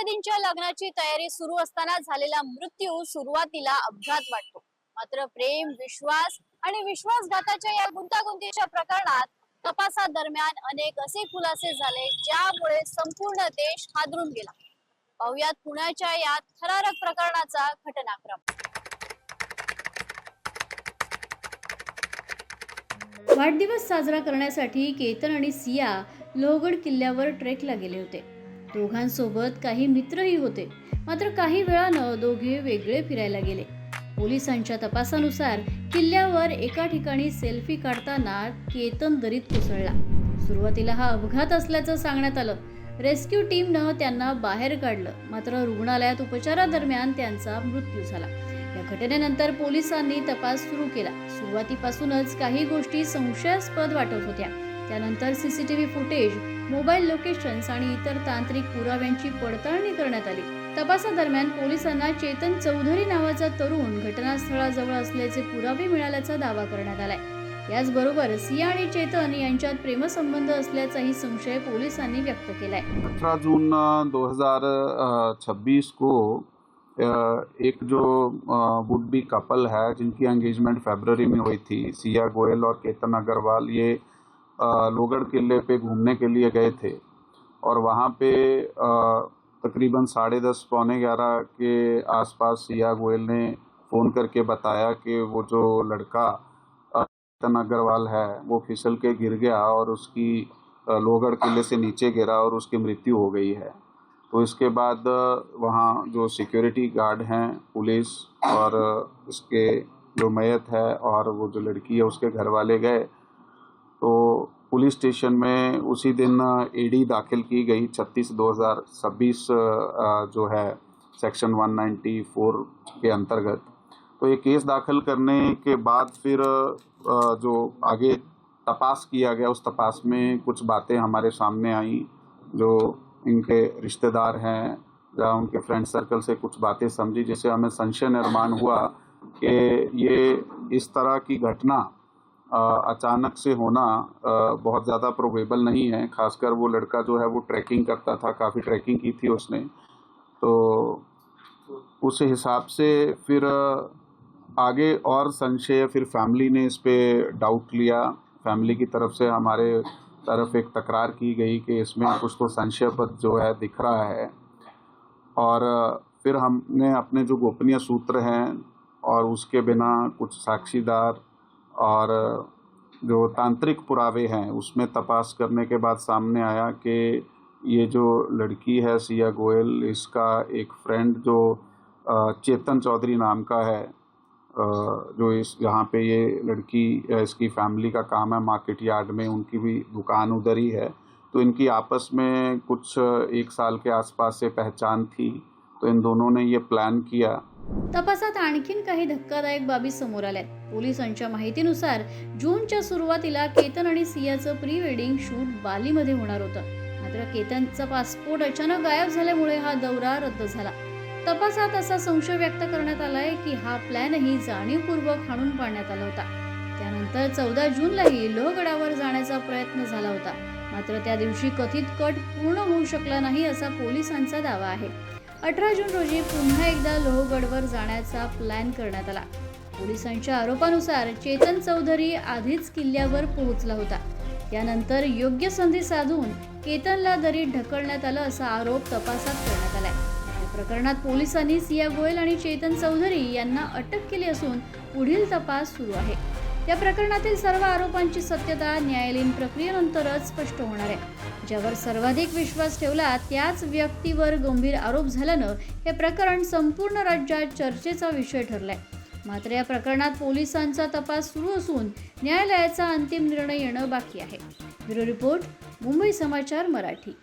दंपतींच्या लग्नाची तयारी सुरू असताना झालेला मृत्यू सुरुवातीला अपघात वाटतो, मात्र प्रेम, विश्वास आणि विश्वासघाताच्या या गुंतागुंतीच्या प्रकरणात तपासादरम्यान अनेक असे खुलासे झाले ज्यामुळे संपूर्ण देश हादरून गेला। पाहुयात पुण्याच्या या थरारक प्रकरणाचा घटनाक्रम। वाढदिवस साजरा करण्यासाठी केतन आणि सिया लोहगड किल्ल्यावर ट्रेकला गेले होते। दोघांसोबत काही मित्रही होते, मात्र काही वेळानं दोघे वेगळे फिरायला गेले। पोलिसांच्या तपासानुसार किल्ल्यावर एका ठिकाणी सेल्फी काढताना केतन दरीत कोसळला। सुरुवातीला हा अपघात असल्याचं सांगण्यात आलं। रेस्क्यू टीमनं त्यांना बाहेर काढलं, मात्र रुग्णालयात उपचारादरम्यान त्यांचा मृत्यू झाला। या घटनेनंतर पोलिसांनी तपास सुरू केला। सुरुवातीपासूनच काही गोष्टी संशयास्पद वाटत होत्या। त्यानंतर सीसीटीव्ही फुटेज, मोबाईल लोकेशन्स आणि इतर तांत्रिक पुराव्यांची पडताळणी करण्यात आली। तपासादरम्यान पोलिसांना चेतन चौधरी नावाचा तरुण घटनास्थळाजवळ असल्याचे पुरावे मिळाल्याचा दावा करण्यात आलाय। याचबरोबर सिया आणि चेतन यांच्यात प्रेमसंबंध असल्याचाही संशय पोलिसांनी व्यक्त केलाय। 18 जून 2026 को एक जो वुड बी कपल है जिनकी एंगेजमेंट फरवरी में हुई थी, सिया गोयल और केतन अग्रवाल, ये लोहगढ़ किले पे घूमने के लिए गए थे और वहाँ पे तकरीबन 10:30 पौने 11 के आसपास सिया गोयल ने फ़ोन करके बताया कि वो जो लड़का केतन अग्रवाल है वो फिसल के गिर गया और उसकी लोहगढ़ किले से नीचे गिरा और उसकी मृत्यु हो गई है। तो इसके बाद वहाँ जो सिक्योरिटी गार्ड हैं, पुलिस और इसके जो मयत है और वो जो लड़की है उसके घर वाले गए। तो पुलिस स्टेशन में उसी दिन एडी दाखिल की गई 36/2026 जो है सेक्शन 194 के अंतर्गत। तो ये केस दाखिल करने के बाद फिर जो आगे तपास किया गया, उस तपास में कुछ बातें हमारे सामने आई। जो इनके रिश्तेदार हैं या उनके फ्रेंड सर्कल से कुछ बातें समझी, जिससे हमें संशय निर्माण हुआ कि ये इस तरह की घटना अचानक से होना बहुत ज़्यादा प्रोबेबल नहीं है। खासकर वो लड़का जो है वो ट्रैकिंग करता था, काफ़ी ट्रैकिंग की थी उसने। तो उस हिसाब से फिर आगे और संशय, फिर फैमिली ने इस पे डाउट लिया। फैमिली की तरफ से हमारे तरफ एक तकरार की गई कि इसमें कुछ तो संशयपद जो है दिख रहा है। और फिर हमने अपने जो गोपनीय सूत्र हैं और उसके बिना कुछ साक्षीदार और जो तांत्रिक पुरावे हैं उसमें तपास करने के बाद सामने आया कि ये जो लड़की है सिया गोयल, इसका एक फ्रेंड जो चेतन चौधरी नाम का है, जो इस यहाँ पे ये लड़की, इसकी फैमिली का काम है मार्केट यार्ड में, उनकी भी दुकान उधर ही है। तो इनकी आपस में कुछ 1 साल के आसपास से पहचान थी। तो इन दोनों ने ये प्लॅन किया। तपासात आणखीन काही धक्कादायक बाबी समोर आल्यात। पोलिसांच्या माहितीनुसार जूनच्या सुरुवातीला केतन आणि सियाचं प्री वेडिंग शूट बालीमध्ये होणार होतं, मात्र केतनचा पासपोर्ट अचानक गायब झाल्यामुळे हा दौरा रद्द झाला। तपासात असा संशय व्यक्त करण्यात आलाय की हा प्लॅनही जाणीवपूर्वक हाणून पाडण्यात आला होता। त्यानंतर 14 जूनलाही लोहगडावर जाण्याचा प्रयत्न झाला होता, मात्र त्या दिवशी कथित कट पूर्ण होऊ शकला नाही असा पोलिसांचा दावा आहे। 18 जून रोजी पुन्हा एकदा लोहगडवर जाण्याचा प्लॅन करण्यात आला। पोलिसांच्या आरोपानुसार चेतन चौधरी आधीच किल्ल्यावर पोहोचला होता। त्यानंतर योग्य संधी साधून केतनला दरीत ढकलण्यात आलं असा आरोप तपासात करण्यात आलाय। प्रकरणात पोलिसांनी सिया गोयल आणि चेतन चौधरी यांना अटक केली असून पुढील तपास सुरू आहे। या प्रकरणातील सर्व आरोपांची सत्यता न्यायालयीन प्रक्रियेनंतरच स्पष्ट होणार आहे। ज्यावर सर्वाधिक विश्वास ठेवला त्याच व्यक्तीवर गंभीर आरोप झाल्यानं हे प्रकरण संपूर्ण राज्यात चर्चेचा विषय ठरलाय। मात्र या प्रकरणात पोलिसांचा तपास सुरू असून न्यायालयाचा अंतिम निर्णय येणं बाकी आहे। ब्युरो रिपोर्ट, मुंबई समाचार मराठी।